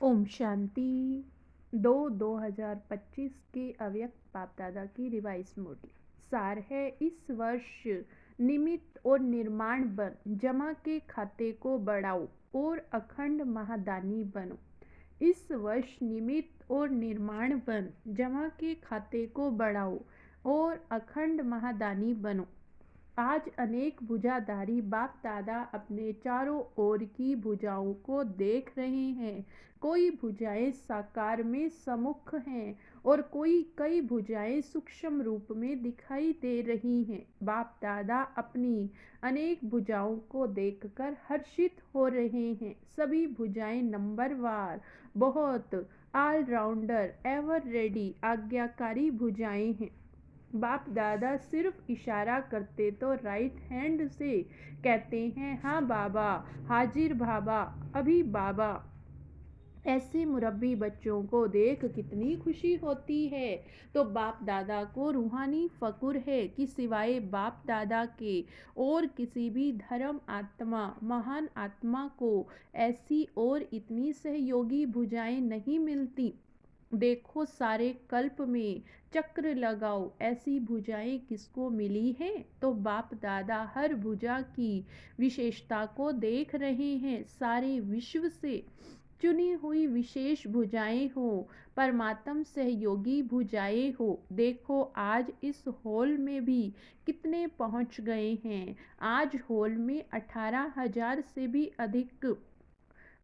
ओम शांति। 2/2025 के अव्यक्त बाप दादा की रिवाइज मुरली सार है। इस वर्ष निमित्त और निर्माण बन जमा के खाते को बढ़ाओ और अखंड महादानी बनो। इस वर्ष निमित्त और निर्माण बन जमा के खाते को बढ़ाओ और अखंड महादानी बनो। आज अनेक भुजाधारी बाप दादा अपने चारों ओर की भुजाओं को देख रहे हैं। कोई भुजाएं साकार में सम्मुख हैं और कोई कई भुजाएं सूक्ष्म रूप में दिखाई दे रही हैं। बाप दादा अपनी अनेक भुजाओं को देखकर हर्षित हो रहे हैं। सभी भुजाएं नंबरवार, बहुत ऑलराउंडर, एवर रेडी, आज्ञाकारी भुजाएं हैं। बाप दादा सिर्फ इशारा करते तो राइट हैंड से कहते हैं, हाँ बाबा, हाजिर बाबा, अभी बाबा। ऐसे मुरब्बी बच्चों को देख कितनी खुशी होती है। तो बाप दादा को रूहानी फकुर है कि सिवाय बाप दादा के और किसी भी धर्म आत्मा, महान आत्मा को ऐसी और इतनी सहयोगी भुजाएं नहीं मिलती। देखो, सारे कल्प में चक्र लगाओ, ऐसी भुजाएं किसको मिली हैं? तो बाप दादा हर भुजा की विशेषता को देख रहे हैं। सारे विश्व से चुनी हुई विशेष भुजाएं हो, परमात्म सहयोगी भुजाएं हो। देखो, आज इस हॉल में भी कितने पहुंच गए हैं। आज हॉल में 18,000 से भी अधिक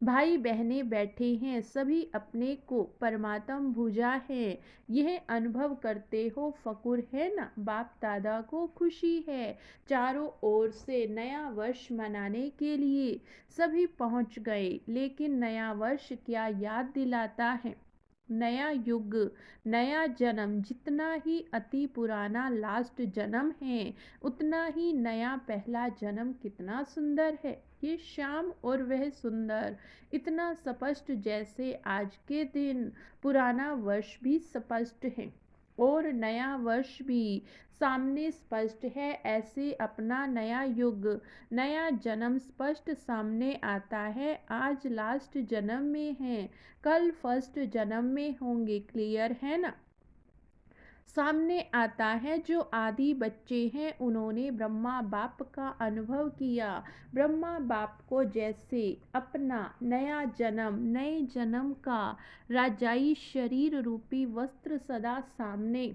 भाई बहनें बैठे हैं। सभी अपने को परमात्म भुजा है, यह अनुभव करते हो। फकुर है ना? बाप दादा को खुशी है। चारों ओर से नया वर्ष मनाने के लिए सभी पहुंच गए। लेकिन नया वर्ष क्या याद दिलाता है? नया युग, नया जन्म। जितना ही अति पुराना लास्ट जन्म है, उतना ही नया पहला जन्म कितना सुंदर है। ये शाम और वह सुंदर, इतना स्पष्ट जैसे आज के दिन पुराना वर्ष भी स्पष्ट है और नया वर्ष भी सामने स्पष्ट है। ऐसे अपना नया युग, नया जन्म स्पष्ट सामने आता है। आज लास्ट जन्म में है, कल फर्स्ट जन्म में होंगे। क्लियर है ना? सामने आता है जो आदि बच्चे हैं, उन्होंने ब्रह्मा बाप का अनुभव किया। ब्रह्मा बाप को जैसे अपना नया जन्म, नए जन्म का राजाई शरीर रूपी वस्त्र सदा सामने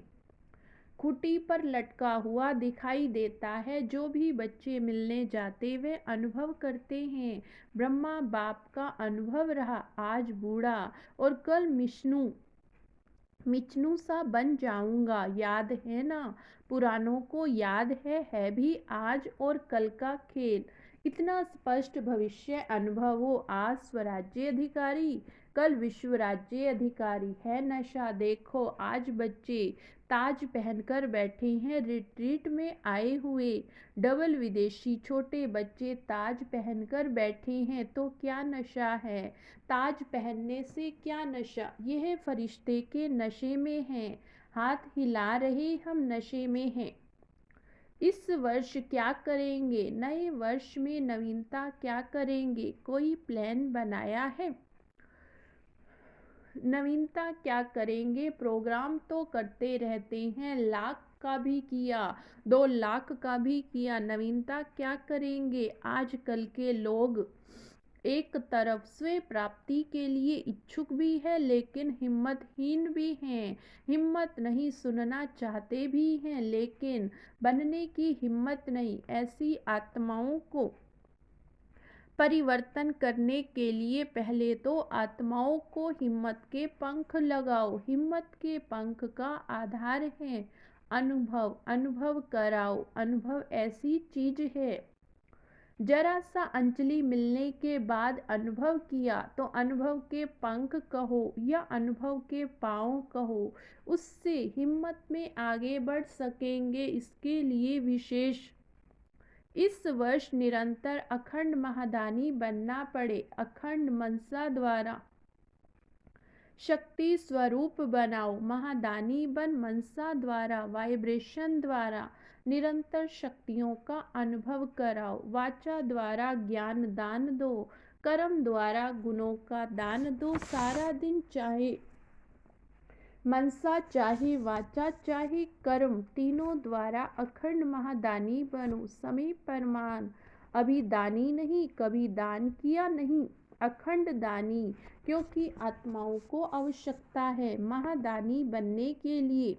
खूंटी पर लटका हुआ दिखाई देता है। जो भी बच्चे मिलने जाते वे अनुभव करते हैं। ब्रह्मा बाप का अनुभव रहा, आज बूढ़ा और कल मिचनू सा बन जाऊंगा। याद है ना? पुरानों को याद है भी आज और कल का खेल। इतना स्पष्ट भविष्य अनुभव हो। आज स्वराज्य अधिकारी, कल विश्व राज्य अधिकारी। है नशा। देखो, आज बच्चे ताज पहनकर बैठे हैं, रिट्रीट में आए हुए। डबल विदेशी छोटे बच्चे ताज पहनकर बैठे हैं। तो क्या नशा है? ताज पहनने से क्या नशा? यह फरिश्ते के नशे में हैं। हाथ हिला रहे, हम नशे में हैं। इस वर्ष क्या करेंगे? नए वर्ष में नवीनता क्या करेंगे? कोई प्लान बनाया है? नवीनता क्या करेंगे? प्रोग्राम तो करते रहते हैं, लाख का भी किया, 2 लाख का भी किया। नवीनता क्या करेंगे? आजकल के लोग एक तरफ स्व प्राप्ति के लिए इच्छुक भी है, लेकिन हिम्मतहीन भी हैं। हिम्मत नहीं, सुनना चाहते भी हैं, लेकिन बनने की हिम्मत नहीं। ऐसी आत्माओं को परिवर्तन करने के लिए पहले तो आत्माओं को हिम्मत के पंख लगाओ। हिम्मत के पंख का आधार है अनुभव। अनुभव कराओ। अनुभव ऐसी चीज है, जरा सा अंजलि मिलने के बाद अनुभव किया तो अनुभव के पंख कहो या अनुभव के पाँव कहो, उससे हिम्मत में आगे बढ़ सकेंगे। इसके लिए विशेष इस वर्ष निरंतर अखंड महादानी बनना पड़े। अखंड मनसा द्वारा शक्ति स्वरूप बनाओ। महादानी बन मनसा द्वारा, वाइब्रेशन द्वारा निरंतर शक्तियों का अनुभव कराओ। वाचा द्वारा ज्ञान दान दो। कर्म द्वारा गुणों का दान दो। सारा दिन चाहे मनसा चाहे वाचा चाहे कर्म, तीनों द्वारा अखंड महादानी बनो। समय प्रमाण अभी दानी नहीं, कभी दान किया नहीं, अखंड दानी, क्योंकि आत्माओं को आवश्यकता है महादानी बनने के लिए।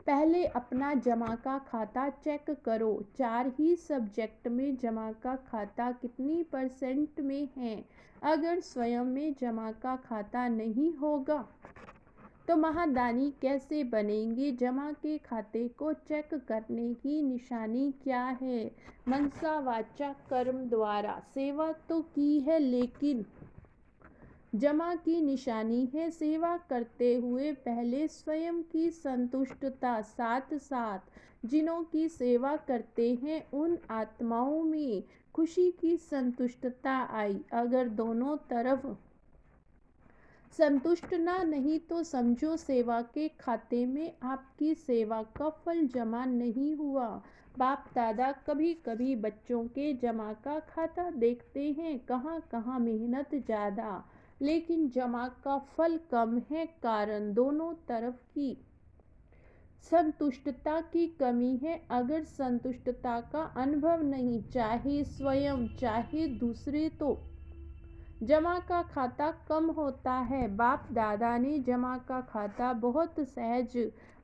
पहले अपना जमा का खाता चेक करो। 4 ही सब्जेक्ट में जमा का खाता कितनी % में है? अगर स्वयं में जमा का खाता नहीं होगा तो महादानी कैसे बनेंगे? जमा के खाते को चेक करने की निशानी क्या है? मनसा वाचा कर्म द्वारा सेवा तो की है, लेकिन जमा की निशानी है सेवा करते हुए पहले स्वयं की संतुष्टता, साथ साथ जिनों की सेवा करते हैं उन आत्माओं में खुशी की संतुष्टता आई। अगर दोनों तरफ संतुष्ट ना नहीं तो समझो सेवा के खाते में आपकी सेवा का फल जमा नहीं हुआ। बाप दादा कभी कभी बच्चों के जमा का खाता देखते हैं, कहाँ कहाँ मेहनत ज़्यादा लेकिन जमा का फल कम है। कारण दोनों तरफ की संतुष्टता की कमी है। अगर संतुष्टता का अनुभव नहीं, चाहे स्वयं चाहे दूसरे, तो जमा का खाता कम होता है। बाप दादा ने जमा का खाता बहुत सहज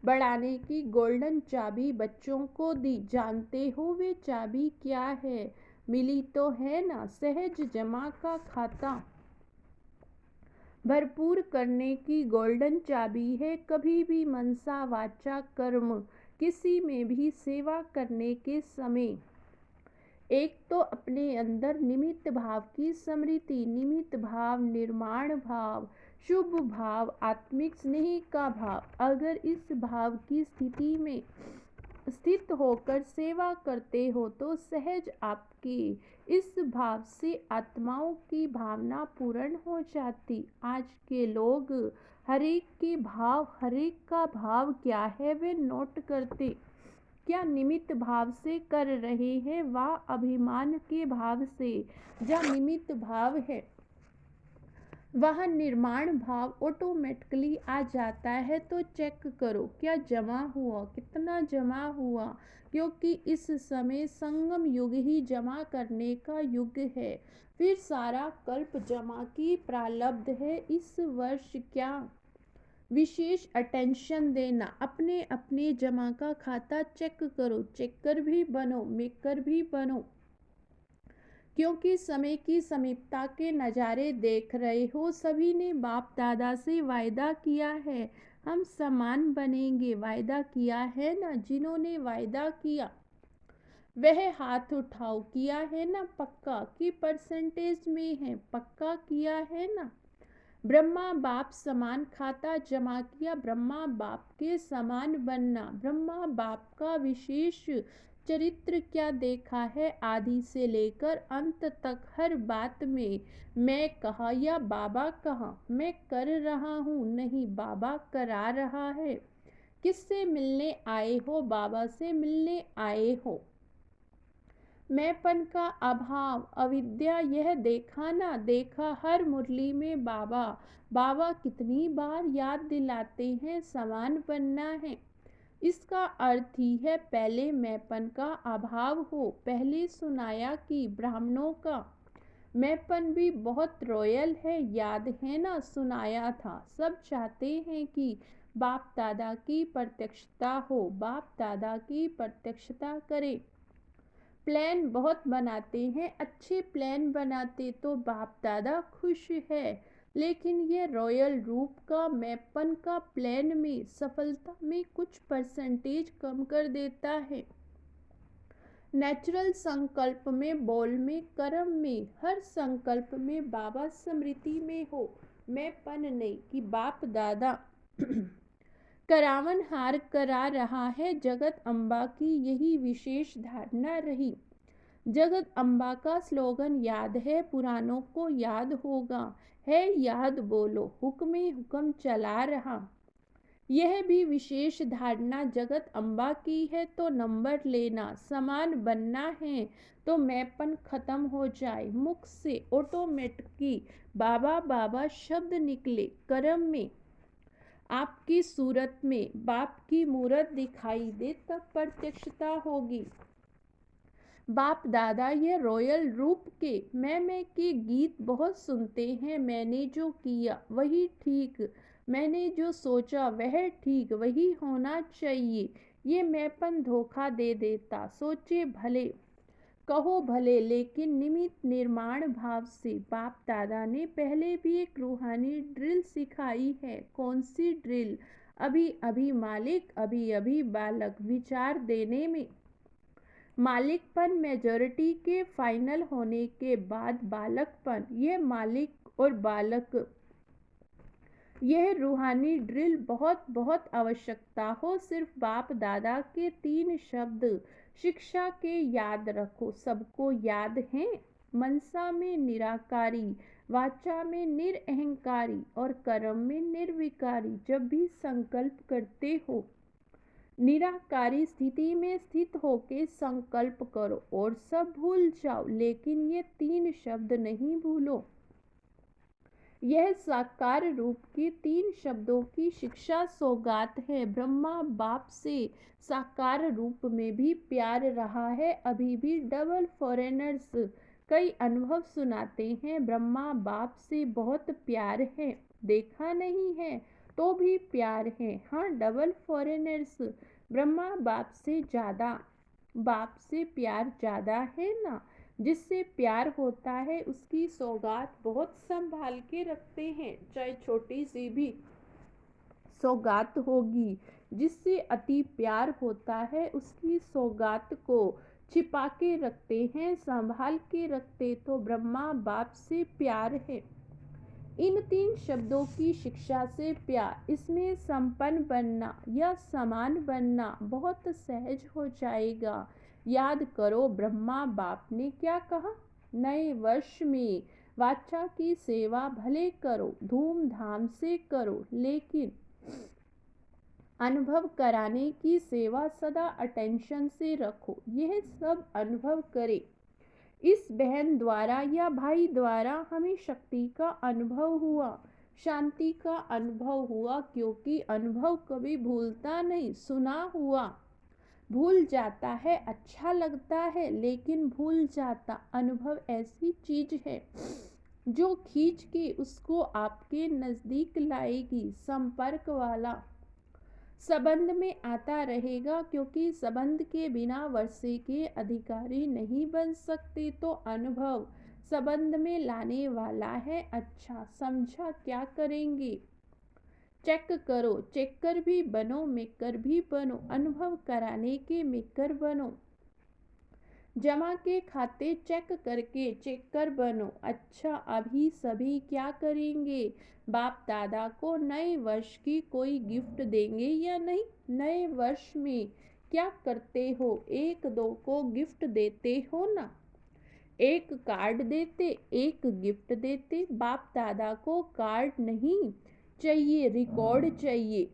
बढ़ाने की गोल्डन चाबी बच्चों को दी। जानते हो वे चाबी क्या है? मिली तो है ना? सहज जमा का खाता भरपूर करने की गोल्डन चाबी है। कभी भी मनसा वाचा कर्म किसी में भी सेवा करने के समय एक तो अपने अंदर निमित्त भाव की स्मृति, निमित्त भाव, निर्माण भाव, शुभ भाव, आत्मिक स्नेह का भाव। अगर इस भाव की स्थिति में स्थित होकर सेवा करते हो तो सहज आपकी इस भाव से आत्माओं की भावना पूर्ण हो जाती। आज के लोग हरेक के भाव, हरेक का भाव क्या है वे नोट करते क्या निमित्त भाव से कर रहे हैं, वह अभिमान के भाव से। जहाँ निमित्त भाव है वहाँ निर्माण भाव ऑटोमेटिकली आ जाता है। तो चेक करो क्या जमा हुआ, कितना जमा हुआ, क्योंकि इस समय संगम युग ही जमा करने का युग है। फिर सारा कल्प जमा की प्रारब्ध है। इस वर्ष क्या विशेष अटेंशन देना, अपने अपने जमा का खाता चेक करो। चेकर भी बनो, मेकर भी बनो, क्योंकि समय की समीपता के नज़ारे देख रहे हो। सभी ने बाप दादा से वायदा किया है हम समान बनेंगे। वायदा किया है ना? जिन्होंने वायदा किया वह हाथ उठाओ। किया है ना पक्का? कि परसेंटेज में है? पक्का किया है ना? ब्रह्मा बाप समान खाता जमा किया। ब्रह्मा बाप के समान बनना। ब्रह्मा बाप का विशेष चरित्र क्या देखा है? आदि से लेकर अंत तक हर बात में मैं कहा या बाबा कहा। मैं कर रहा हूँ नहीं, बाबा करा रहा है। किससे मिलने आए हो? बाबा से मिलने आए हो। मैंपन का अभाव, अविद्या, यह देखा ना देखा। हर मुरली में बाबा बाबा कितनी बार याद दिलाते हैं समान बनना है। इसका अर्थ ही है पहले मैंपन का अभाव हो। पहले सुनाया कि ब्राह्मणों का मैंपन भी बहुत रॉयल है, याद है ना? सुनाया था। सब चाहते हैं कि बाप दादा की प्रत्यक्षता हो, बाप दादा की प्रत्यक्षता करे। प्लान बहुत बनाते हैं, अच्छे प्लान बनाते तो बाप दादा खुश है, लेकिन ये रॉयल रूप का मैंपन का प्लान में सफलता में कुछ परसेंटेज कम कर देता है। नेचुरल संकल्प में, बोल में, कर्म में, हर संकल्प में बाबा स्मृति में हो। मैंपन नहीं कि बाप दादा करावन हार करा रहा है। जगत अम्बा की यही विशेष धारणा रही। जगत अम्बा का स्लोगन याद है, पुरानों को याद होगा, है याद बोलो, हुक्मे हुक्म चला रहा। यह भी विशेष धारणा जगत अम्बा की है तो नंबर लेना, समान बनना है तो मैंपन खत्म हो जाए। मुख से ऑटोमेटिकली बाबा बाबा शब्द निकले, कर्म में आपकी सूरत में बाप की मूरत दिखाई दे, तब प्रत्यक्षता होगी। बाप दादा ये रॉयल रूप के मैं के गीत बहुत सुनते हैं। मैंने जो किया वही ठीक, मैंने जो सोचा वह ठीक, वही होना चाहिए। ये मैंपन धोखा दे देता, सोचे भले कहो भले, लेकिन निमित्त निर्माण भाव से बाप दादा ने पहले भी एक रूहानी ड्रिल सिखाई है। कौन सी ड्रिल? अभी अभी मालिक, अभी अभी बालक। विचार देने में मालिकपन मेजॉरिटी के फाइनल होने के बाद बालकपन, यह मालिक और बालक, यह रूहानी ड्रिल बहुत बहुत आवश्यकता हो। सिर्फ बाप दादा के 3 शब्द शिक्षा के याद रखो, सबको याद हैं। मनसा में निराकारी, वाचा में निरअहंकारी और कर्म में निर्विकारी। जब भी संकल्प करते हो निराकारी स्थिति में स्थित होके संकल्प करो और सब भूल जाओ, लेकिन ये 3 शब्द नहीं भूलो। यह साकार रूप के 3 शब्दों की शिक्षा सौगात है। ब्रह्मा बाप से साकार रूप में भी प्यार रहा है, अभी भी डबल फॉरेनर्स कई अनुभव सुनाते हैं। ब्रह्मा बाप से बहुत प्यार है, देखा नहीं है तो भी प्यार है। हाँ, डबल फॉरेनर्स ब्रह्मा बाप से ज़्यादा, बाप से प्यार ज़्यादा है ना। जिससे प्यार होता है उसकी सौगात बहुत संभाल के रखते हैं, चाहे छोटी सी भी सौगात होगी। जिससे अति प्यार होता है उसकी सौगात को छिपा के रखते हैं, संभाल के रखते। तो ब्रह्मा बाप से प्यार है। इन 3 शब्दों की शिक्षा से प्यार, इसमें संपन्न बनना या समान बनना बहुत सहज हो जाएगा। याद करो ब्रह्मा बाप ने क्या कहा? नए वर्ष में वाचा की सेवा भले करो, धूमधाम से करो, लेकिन अनुभव कराने की सेवा सदा अटेंशन से रखो। यह सब अनुभव करे। इस बहन द्वारा या भाई द्वारा हमें शक्ति का अनुभव हुआ, शांति का अनुभव हुआ, क्योंकि अनुभव कभी भूलता नहीं। सुना हुआ भूल जाता है, अच्छा लगता है लेकिन भूल जाता। अनुभव ऐसी चीज है जो खींच के उसको आपके नजदीक लाएगी। संपर्क वाला संबंध में आता रहेगा, क्योंकि संबंध के बिना वर्षे के अधिकारी नहीं बन सकते। तो अनुभव संबंध में लाने वाला है। अच्छा समझा, क्या करेंगे? चेक करो, चेकर भी बनो, मेकर भी बनो। अनुभव कराने के मेकर बनो, जमा के खाते चेक करके चेकर बनो। अच्छा, अभी सभी क्या करेंगे? बाप दादा को नए वर्ष की कोई गिफ्ट देंगे या नहीं? नए वर्ष में क्या करते हो? 1-2 को गिफ्ट देते हो ना? एक कार्ड देते, एक गिफ्ट देते। बाप दादा को कार्ड नहीं चाहिए, रिकॉर्ड चाहिए।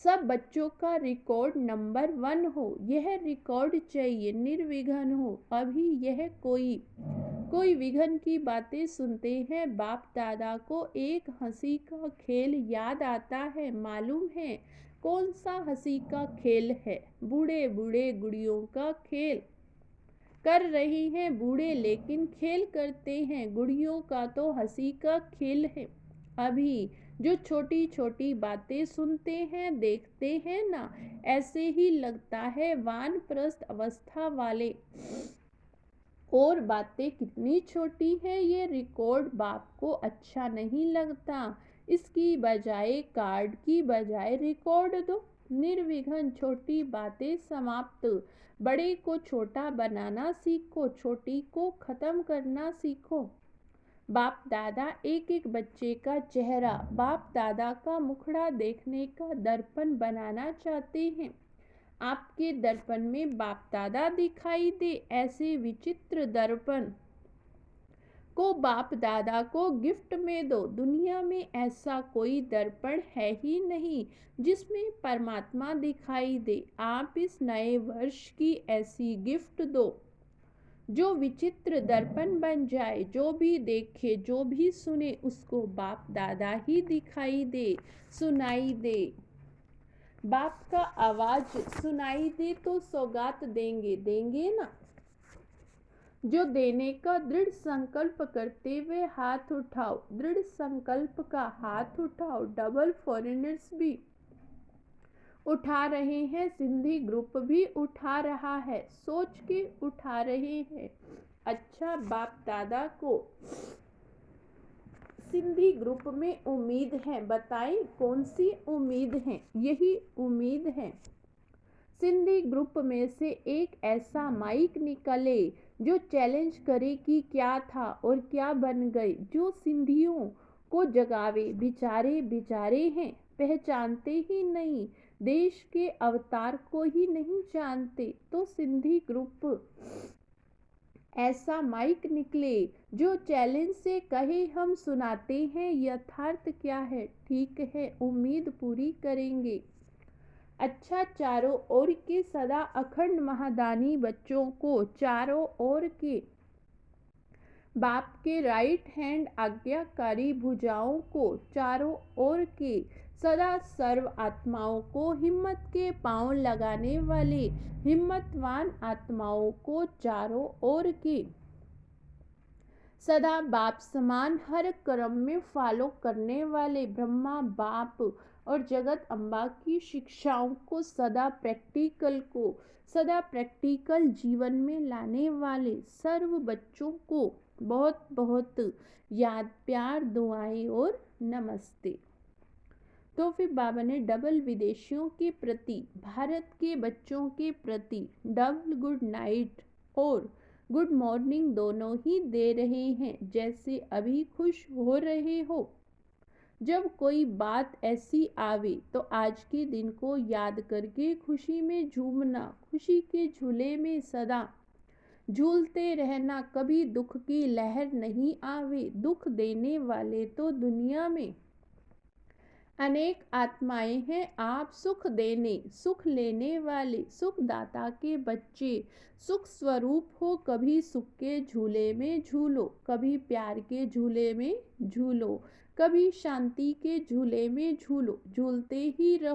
सब बच्चों का रिकॉर्ड नंबर 1 हो, यह रिकॉर्ड चाहिए, निर्विघ्न हो। अभी यह कोई विघ्न की बातें सुनते हैं। बाप दादा को एक हंसी का खेल याद आता है। मालूम है कौन सा हंसी का खेल है? बूढ़े बूढ़े गुड़ियों का खेल कर रही हैं बूढ़े, लेकिन खेल करते हैं। गुड़ियों का तो हंसी का खेल है। अभी जो छोटी छोटी बातें सुनते हैं, देखते हैं ना, ऐसे ही लगता है वानप्रस्थ अवस्था वाले। और बातें कितनी छोटी है, ये रिकॉर्ड बाप को अच्छा नहीं लगता। इसकी बजाय कार्ड की बजाय रिकॉर्ड दो। निर्विघ्न छोटी बातें समाप्त। बड़े को छोटा बनाना सीखो, छोटी को खत्म करना सीखो। बाप दादा एक एक बच्चे का चेहरा, बाप दादा का मुखड़ा देखने का दर्पण बनाना चाहते हैं। आपके दर्पण में बाप दादा दिखाई दे। ऐसे विचित्र दर्पण को बाप दादा को गिफ्ट में दो। दुनिया में ऐसा कोई दर्पण है ही नहीं जिसमें परमात्मा दिखाई दे। आप इस नए वर्ष की ऐसी गिफ्ट दो जो विचित्र दर्पण बन जाए। जो भी देखे जो भी सुने उसको बाप दादा ही दिखाई दे, सुनाई दे। बाप का आवाज सुनाई दे तो सौगात देंगे, देंगे ना। जो देने का दृढ़ संकल्प करते हुए हाथ उठाओ, दृढ़ संकल्प का हाथ उठाओ। डबल फॉरेनर्स भी उठा रहे हैं, सिंधी ग्रुप भी उठा रहा है, सोच के उठा रहे हैं। अच्छा बाप दादा को सिंधी ग्रुप में उम्मीद है, बताएं कौन सी उम्मीद है? यही उम्मीद है सिंधी ग्रुप में से एक ऐसा माइक निकले जो चैलेंज करे कि क्या था और क्या बन गए, जो सिंधियों को जगावे। बेचारे बेचारे हैं, पहचानते ही नहीं, देश के अवतार को ही नहीं जानते। तो सिंधी ग्रुप ऐसा माइक निकले जो चैलेंज से कहे हम सुनाते हैं यथार्थ क्या है, ठीक है, उम्मीद पूरी करेंगे। अच्छा चारों ओर के सदा अखंड महादानी बच्चों को, चारों ओर के बाप के राइट हैंड आज्ञाकारी भुजाओं को, चारों ओर के सदा सर्व आत्माओं को, हिम्मत के पांव लगाने वाले हिम्मतवान आत्माओं को, चारों ओर के सदा बाप समान हर कर्म में फॉलो करने वाले ब्रह्मा बाप और जगत अम्बा की शिक्षाओं को, सदा प्रैक्टिकल जीवन में लाने वाले सर्व बच्चों को बहुत बहुत याद, प्यार, दुआएं और नमस्ते। तो फिर बाबा ने डबल विदेशियों के प्रति, भारत के बच्चों के प्रति डबल गुड नाइट और गुड मॉर्निंग दोनों ही दे रहे हैं। जैसे अभी खुश हो रहे हो, जब कोई बात ऐसी आवे तो आज के दिन को याद करके खुशी में झूमना, खुशी के झूले में सदा झूलते रहना। कभी दुख की लहर नहीं आवे, दुख देने वाले तो दुनिया में अनेक आत्माएं हैं। आप सुख देने सुख लेने वाले सुखदाता के बच्चे सुख स्वरूप हो। कभी सुख के झूले में झूलो, कभी प्यार के झूले में झूलो, कभी शांति के झूले में झूलो, झूलते ही रहो।